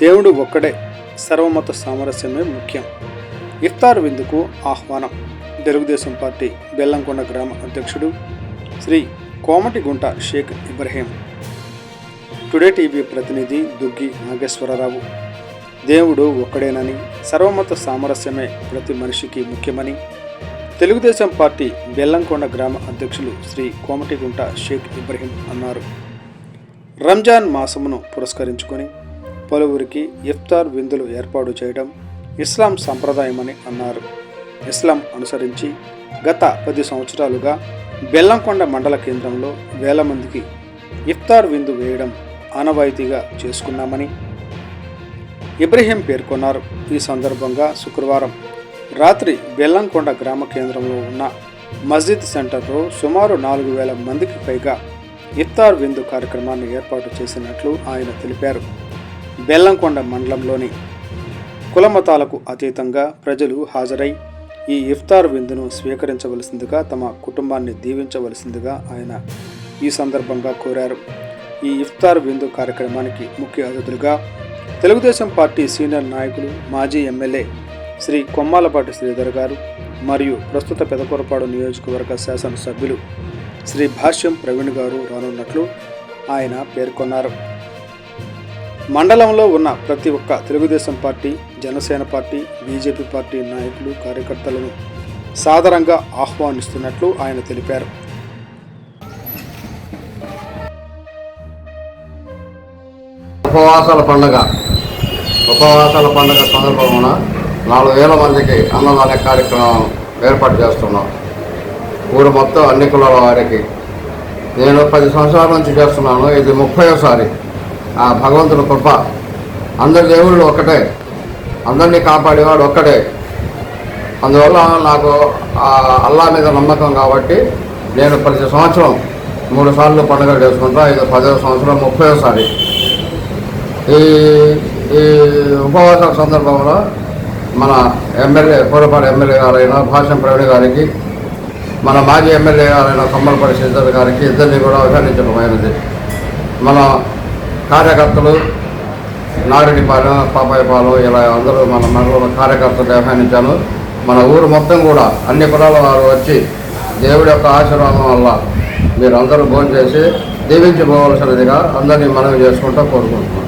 దేవుడు ఒక్కడే, సర్వమత సామరస్యమే ముఖ్యం. ఇఫ్తార్ విందుకు ఆహ్వానం. తెలుగుదేశం పార్టీ బెల్లంకొండ గ్రామ అధ్యక్షుడు శ్రీ కోమటిగుంట షేక్ ఇబ్రహీం. టుడే టీవీ ప్రతినిధి దుగ్గి నాగేశ్వరరావు. దేవుడు ఒక్కడేనని, సర్వమత సామరస్యమే ప్రతి మనిషికి ముఖ్యమని తెలుగుదేశం పార్టీ బెల్లంకొండ గ్రామ అధ్యక్షులు శ్రీ కోమటిగుంట షేక్ ఇబ్రహీం అన్నారు. రంజాన్ మాసమును పురస్కరించుకొని పలువురికి ఇఫ్తార్ విందులు ఏర్పాటు చేయడం ఇస్లాం సంప్రదాయమని అన్నారు. ఇస్లాం అనుసరించి గత 10 సంవత్సరాలుగా బెల్లంకొండ మండల కేంద్రంలో వేల మందికి ఇఫ్తార్ విందు వేయడం ఆనవాయితీగా చేసుకున్నామని ఇబ్రహీం పేర్కొన్నారు. ఈ సందర్భంగా శుక్రవారం రాత్రి బెల్లంకొండ గ్రామ కేంద్రంలో ఉన్న మస్జిద్ సెంటర్లో సుమారు 4,000 మందికి పైగా ఇఫ్తార్ విందు కార్యక్రమాన్ని ఏర్పాటు చేసినట్లు ఆయన తెలిపారు. బెల్లంకొండ మండలంలోని కులమతాలకు అతీతంగా ప్రజలు హాజరై ఈ ఇఫ్తార్ విందును స్వీకరించవలసిందిగా, తమ కుటుంబాన్ని దీవించవలసిందిగా ఆయన ఈ సందర్భంగా కోరారు. ఈ ఇఫ్తార్ విందు కార్యక్రమానికి ముఖ్య అతిథులుగా తెలుగుదేశం పార్టీ సీనియర్ నాయకులు, మాజీ ఎమ్మెల్యే శ్రీ కొమ్మాలపాటి శ్రీధర్ గారు మరియు ప్రస్తుత పెదకూరపాడు నియోజకవర్గ శాసనసభ్యులు శ్రీ భాష్యం ప్రవీణ్ గారు రానున్నట్లు ఆయన పేర్కొన్నారు. మండలంలో ఉన్న ప్రతి ఒక్క Telugu Desam party, Janasena party, BJP party నాయకులు, కార్యకర్తలను సాదరంగా ఆహ్వానిస్తున్నట్లు ఆయన తెలిపారు. ఉపవాసాల పండుగ సందర్భమున 4,000 మందికి అన్నదాన కార్యక్రమం ఏర్పాటు చేస్తున్నాం. ఊరు మొత్తం అన్ని కులాల వారికి. నేను 10 సంవత్సరాల నుంచి చేస్తున్నాను. ఇది 30వ ఆ భగవంతుని కృప. అందరి దేవుళ్ళు ఒక్కటే, అందరినీ కాపాడేవాడు ఒక్కడే. అందువల్ల నాకు అల్లా మీద నమ్మకం కాబట్టి నేను ప్రతి సంవత్సరం 3 సార్లు పండుగలు చేసుకుంటా. ఇది 10వ సంవత్సరం, 30వ. ఈ ఉపవాసాల సందర్భంలో మన ఎమ్మెల్యే, పూర్వపాడు ఎమ్మెల్యే గారైన భాష్యం ప్రవీణ్ గారికి, మన మాజీ ఎమ్మెల్యే గారైన కొమ్మలపాటి శ్రీధర్ గారికి ఇద్దరిని కూడా అభినందించడమైనది. మన కార్యకర్తలు నారెడ్డిపాలెం, పాపాయపాలెం ఇలా అందరూ మన మండలంలో కార్యకర్తలు ఆహ్వానించాను. మన ఊరు మొత్తం కూడా అన్ని కులాల వారు వచ్చి దేవుడి యొక్క ఆశీర్వాదం వల్ల మీరు అందరూ భోజనం చేసి దీవించిపోవలసినదిగా అందరినీ మనవి చేసుకుంటూ కోరుకుంటున్నాం.